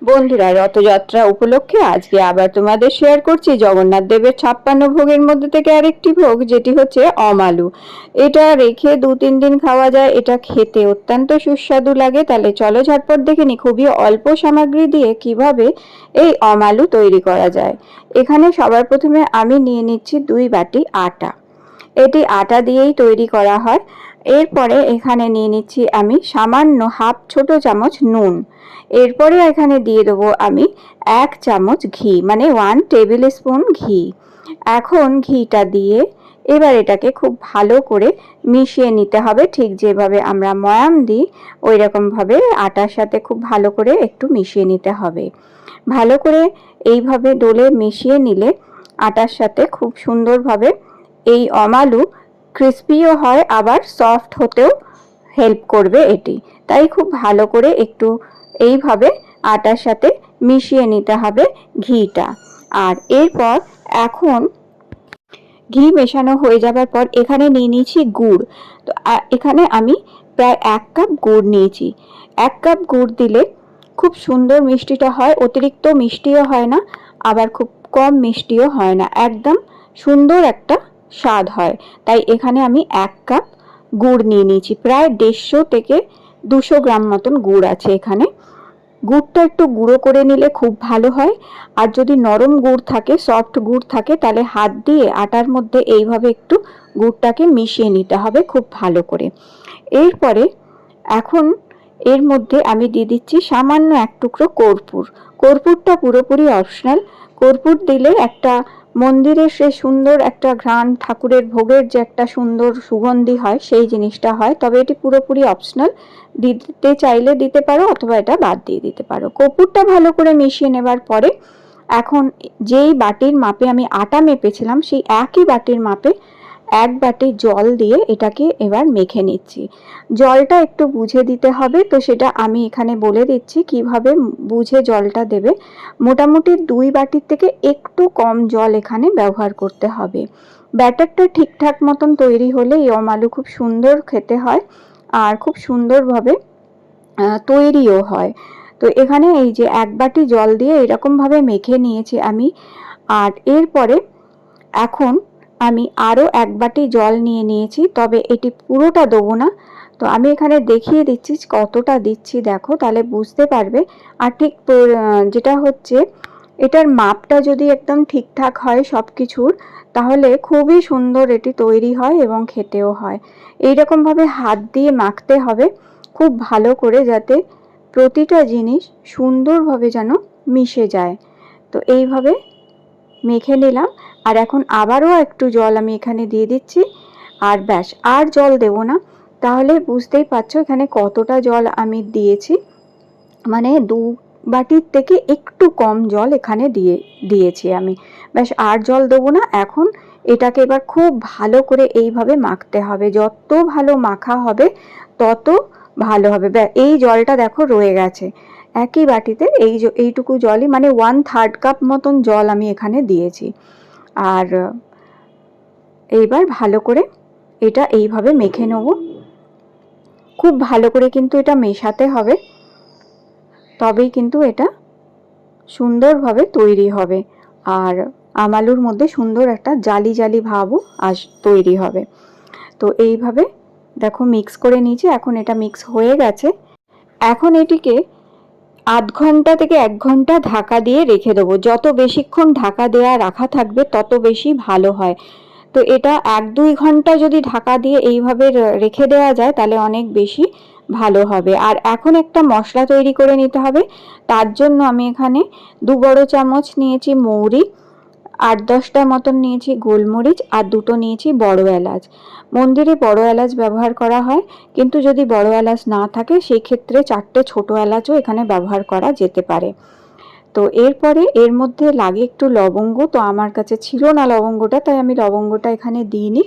বন্ধুরা, রথযাত্রা উপলক্ষে আজকে আবার তোমাদের শেয়ার করছি জগন্নাথ দেবের 56 ভোগের মধ্যে থেকে আরেকটি ভোগ, যেটি হচ্ছে অমালু। এটা রেখে 2-3 দিন খাওয়া যায়। এটা খেতে অত্যন্ত সুস্বাদু লাগে। তাহলে চলো ঝটপট দেখে নি খুবই অল্প সামগ্রী দিয়ে কিভাবে এই অমালু তৈরি করা যায়। এখানে সবার প্রথমে আমি নিয়ে নিচ্ছি 2 বাটি আটা। এটি আটা দিয়েই তৈরি করা হয়। এরপরে এখানে নিয়ে নিচ্ছি আমি সামান্য হাফ ছোট চামচ নুন। এরপরে এখানে দিয়ে দেবো আমি 1 চামচ ঘি, মানে 1 টেবিল স্পুন ঘি। এখন ঘিটা দিয়ে এবার এটাকে খুব ভালো করে মিশিয়ে নিতে হবে। ঠিক যেভাবে আমরা ময়াম দিই ওই রকমভাবে আটার সাথে খুব ভালো করে একটু মিশিয়ে নিতে হবে। ভালো করে এইভাবে ডলে মিশিয়ে নিলে আটার সাথে খুব সুন্দরভাবে এই অমালু ক্রিস্পিও হয়, আবার সফট হতেও হেল্প করবে এটি। তাই খুব ভালো করে একটু এইভাবে আটার সাথে মিশিয়ে নিতে হবে ঘিটা। আর এরপর এখন ঘি মেশানো হয়ে যাবার পর এখানে নিয়ে নিয়েছি গুড়। তো এখানে আমি প্রায় 1 কাপ গুড় নিয়েছি। 1 কাপ গুড় দিলে খুব সুন্দর মিষ্টিটা হয়, অতিরিক্ত মিষ্টিও হয় না, আবার খুব কম মিষ্টিও হয় না, একদম সুন্দর একটা স্বাদ হয়। তাই এখানে আমি 1 কাপ গুড় নিয়ে নিয়েছি। প্রায় 150 থেকে 200 গ্রাম মতন গুড় আছে এখানে। গুড়টা একটু গুঁড়ো করে নিলে খুব ভালো হয়। আর যদি নরম গুড় থাকে, সফট গুড় থাকে, তাহলে হাত দিয়ে আটার মধ্যে এইভাবে একটু গুড়টাকে মিশিয়ে নিতে হবে খুব ভালো করে। এরপরে এখন এর মধ্যে আমি দিয়ে দিচ্ছি সামান্য 1 টুকরো কর্পূর। কর্পূরটা পুরোপুরি অপশনাল। কর্পূর দিলে একটা মন্দিরের সে সুন্দর একটা ঘ্রাণ, ঠাকুরের ভোগের যে একটা সুন্দর সুগন্ধি হয়, সেই জিনিসটা হয়। তবে এটি পুরোপুরি অপশনাল, দিতে চাইলে দিতে পারো অথবা এটা বাদ দিয়ে দিতে পারো। কর্পূরটা ভালো করে মিশিয়ে নেবার পরে এখন যেই বাটির মাপে আমি আটা মেপেছিলাম সেই একই বাটির মাপে 1 বাটি জল দিয়ে এটাকে এবার মেখে নিচ্ছি। জলটা একটু বুঝে দিতে হবে, তো সেটা আমি এখানে বলে দিচ্ছি কিভাবে বুঝে জলটা দেবে। মোটামুটি 2 বাটির থেকে একটু কম জল এখানে ব্যবহার করতে হবে। ব্যাটারটা ঠিকঠাক মতন তৈরি হলে এই অমালু খুব সুন্দর খেতে হয় আর খুব সুন্দরভাবে তৈরিও হয়। তো এখানে এই যে 1 বাটি জল দিয়ে এরকমভাবে মেখে নিয়েছি আমি। আর এরপরে এখন আমি আরও 1 বাটি জল নিয়ে নিয়েছি, তবে এটি পুরোটা দেবো না। তো আমি এখানে দেখিয়ে দিচ্ছি কতটা দিচ্ছি, দেখো তাহলে বুঝতে পারবে। আর ঠিক যেটা হচ্ছে, এটার মাপটা যদি একদম ঠিকঠাক হয় সব কিছুর, তাহলে খুবই সুন্দর এটি তৈরি হয় এবং খেতেও হয়। এইরকমভাবে হাত দিয়ে মাখতে হবে খুব ভালো করে, যাতে প্রতিটা জিনিস সুন্দরভাবে যেন মিশে যায়। তো এইভাবে মেখে নিলাম। আর এখন আবারও একটু জল আমি এখানে দিয়ে দিচ্ছি। আর ব্যাস, আর জল দেব না। তাহলে বুঝতেই পারছো এখানে কতটা জল আমি দিয়েছি, মানে 2 বাটির থেকে একটু কম জল এখানে দিয়েছি আমি। ব্যাস, আর জল দেবো না। এখন এটাকে এবার খুব ভালো করে এইভাবে মাখতে হবে। যত ভালো মাখা হবে তত ভালো হবে। এই জলটা দেখো রয়ে গেছে একই বাটিতে, এইটুকু জলই, মানে 1/3 কাপ মতন জল আমি এখানে দিয়েছি। আর এইবার ভালো করে এটা এইভাবে মেখে নেব। খুব ভালো করে কিন্তু এটা মেশাতে হবে, তবেই কিন্তু এটা সুন্দরভাবে তৈরি হবে। আর আমালুর মধ্যে সুন্দর একটা জালি জালি ভাবও তৈরি হবে। তো এইভাবে দেখো মিক্স করে নিয়েছি। এখন এটা মিক্স হয়ে গেছে। এখন এটিকে আধ ঘন্টা থেকে 1 ঘন্টা ঢাকা দিয়ে রেখে দেবো। যত বেশিক্ষণ ঢাকা দেওয়া রাখা থাকবে তত বেশি ভালো হয়। তো এটা 1-2 ঘন্টা যদি ঢাকা দিয়ে এইভাবে রেখে দেওয়া যায় তাহলে অনেক বেশি ভালো হবে। আর এখন একটা মশলা তৈরি করে নিতে হবে। তার জন্য আমি এখানে 2 বড় চামচ নিয়েছি মৌরি, 8-10টা মতন নিয়েছি গোলমরিচ, আর 2টো নিয়েছি বড় এলাচ। মন্দিরে বড় এলাচ ব্যবহার করা হয়, কিন্তু যদি বড় এলাচ না থাকে সেই ক্ষেত্রে 4টে ছোট এলাচও এখানে ব্যবহার করা যেতে পারে। তো এরপরে এর মধ্যে লাগে একটু লবঙ্গ। তো আমার কাছে ছিল না লবঙ্গটা, তাই আমি লবঙ্গটা এখানে দিইনি।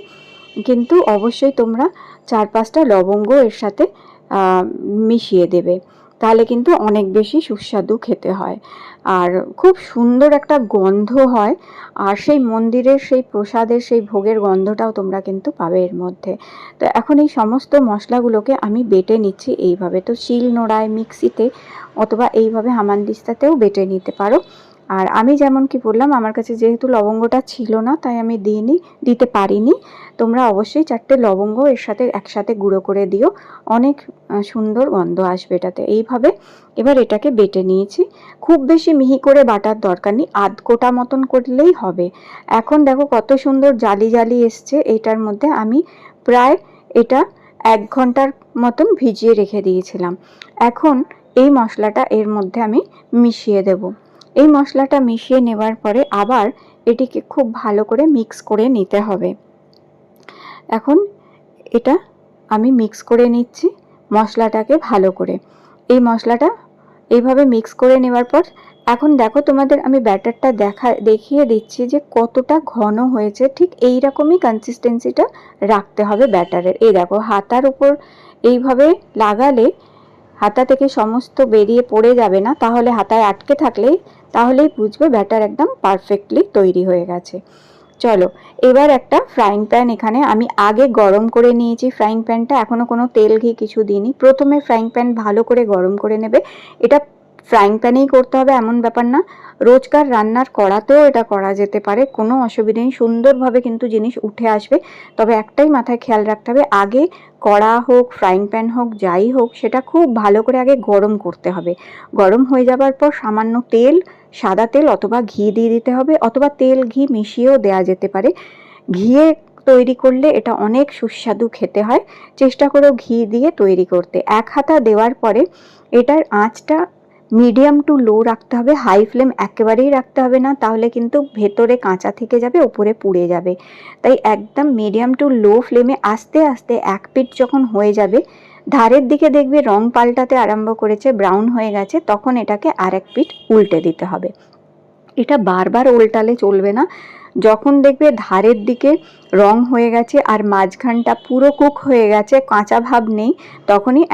কিন্তু অবশ্যই তোমরা 4-5টা লবঙ্গ এর সাথে মিশিয়ে দেবে। তাহলে কিন্তু অনেক বেশি সুস্বাদু খেতে হয়, আর খুব সুন্দর একটা গন্ধ হয়। আর সেই মন্দিরের সেই প্রসাদের সেই ভোগের গন্ধটাও তোমরা কিন্তু পাবে এর মধ্যে। তো এখন এই সমস্ত মশলাগুলোকে আমি বেটে নিচ্ছি এইভাবে। তো শিল নোড়ায়, মিক্সিতে, অথবা এইভাবে হামানদিস্তাতেও বেটে নিতে পারো। আর আমি যেমন কি বললাম, আমার কাছে যেহেতু লবঙ্গটা ছিল না তাই আমি দিতে পারিনি। তোমরা অবশ্যই 4টে লবঙ্গ এর সাথে একসাথে গুঁড়ো করে দিও, অনেক সুন্দর গন্ধ আসবে এটাতে। এইভাবে এবার এটাকে বেটে নিয়েছি। খুব বেশি মিহি করে বাটার দরকার নেই, আধ কোটা মতন করলেই হবে। এখন দেখো কত সুন্দর জালি জালি এসছে। এটার মধ্যে আমি প্রায় এটা 1 ঘন্টার মতন ভিজিয়ে রেখে দিয়েছিলাম। এখন এই মশলাটা এর মধ্যে আমি মিশিয়ে দেব। এই মশলাটা মিশিয়ে নেওয়ার পরে আবার এটিকে খুব ভালো করে মিক্স করে নিতে হবে। এখন এটা আমি মিক্স করে নিচ্ছি মশলাটাকে ভালো করে। এই মশলাটা এইভাবে মিক্স করে নেওয়ার পর এখন দেখো তোমাদের আমি ব্যাটারটা দেখিয়ে দিচ্ছি যে কতটা ঘন হয়েছে। ঠিক এই রকমই কনসিস্টেন্সিটা রাখতে হবে ব্যাটারের। এই দেখো হাতার উপর এইভাবে লাগালে হাতা থেকে সমস্ত বেরিয়ে পড়ে যাবে না, তাহলে হাতায় আটকে তাহলেই বুঝবে ব্যাটার একদম পারফেক্টলি তৈরি হয়ে গেছে। চলো এবার একটা ফ্রাইং প্যান এখানে আমি আগে গরম করে নিয়েছি। ফ্রাইং প্যানটা এখনো কোনো তেল ঘি কিছু দিইনি। প্রথমে ফ্রাইং প্যান ভালো করে গরম করে নেবে। এটা ফ্রাইং প্যানেই করতে হবে এমন ব্যাপার না, রোজকার রান্নার কড়াতেও এটা করা যেতে পারে, কোনো অসুবিধা নেই, সুন্দরভাবে কিন্তু জিনিস উঠে আসবে। তবে একটাই মাথায় খেয়াল রাখতে হবে, আগে কড়া হোক ফ্রাইং প্যান হোক যাই হোক সেটা খুব ভালো করে আগে গরম করতে হবে। গরম হয়ে যাবার পর সামান্য তেল, সাদা তেল অথবা ঘি দিয়ে দিতে হবে, অথবা তেল ঘি মিশিয়েও দেয়া যেতে পারে। ঘিয়ে তৈরি করলে এটা অনেক সুস্বাদু খেতে হয়। চেষ্টা করো ঘি দিয়ে তৈরি করতে। 1 হাতা দেওয়ার পরে এটার আঁচটা মিডিয়াম টু লো রাখতে হবে, হাই ফ্লেম একেবারেই রাখতে হবে না, তাহলে কিন্তু ভেতরে কাঁচা থেকে যাবে, ওপরে পুড়ে যাবে। তাই একদম মিডিয়াম টু লো ফ্লেমে আস্তে আস্তে এক পিঠ যখন হয়ে যাবে, ধারের দিকে দেখবে রং পাল্টাতে আরম্ভ করেছে, ব্রাউন হয়ে গেছে, তখন এটাকে আরেক পিঠ উল্টে দিতে হবে। এটা বারবার উল্টালে চলবে না। যখন দেখবে ধারের দিকে রং হয়ে গেছে আর মাঝখানটা পুরো কুক হয়ে গেছে, কাঁচা ভাব নেই, তখনই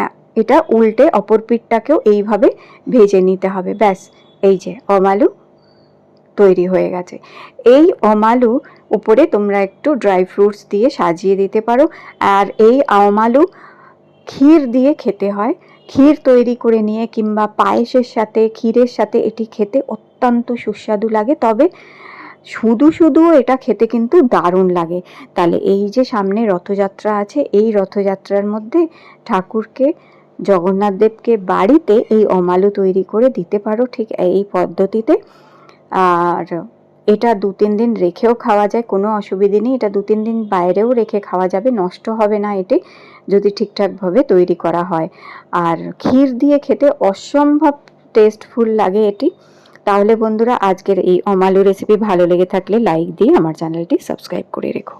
এটা উল্টে অপর পিঠটাকেও এইভাবে ভেজে নিতে হবে। ব্যাস, এই যে অমালু তৈরি হয়ে গেছে। এই অমালু উপরে তোমরা একটু ড্রাই ফ্রুটস দিয়ে সাজিয়ে দিতে পারো। আর এই অমালু ক্ষীর দিয়ে খেতে হয়। ক্ষীর তৈরি করে নিয়ে কিংবা পায়েসের সাথে, ক্ষীরের সাথে এটি খেতে অত্যন্ত সুস্বাদু লাগে। তবে শুধু শুধু এটা খেতে কিন্তু দারুণ লাগে। তাহলে এই যে সামনে রথযাত্রা আছে, এই রথযাত্রার মধ্যে ঠাকুরকে, জগন্নাথ দেবকে বাড়িতে এই অমালু তৈরি করে দিতে পারো ঠিক এই পদ্ধতিতে। আর এটা 2-3 দিন রেখেও খাওয়া যায়, কোনো অসুবিধে নেই। এটা 2-3 দিন বাইরেও রেখে খাওয়া যাবে, নষ্ট হবে না এটি যদি ঠিকঠাকভাবে তৈরি করা হয়। আর ক্ষীর দিয়ে খেতে অসম্ভব টেস্টফুল লাগে এটি। তাহলে বন্ধুরা, আজকের এই অমালু রেসিপি ভালো লেগে থাকলে লাইক দিয়ে আমার চ্যানেলটি সাবস্ক্রাইব করে রেখো।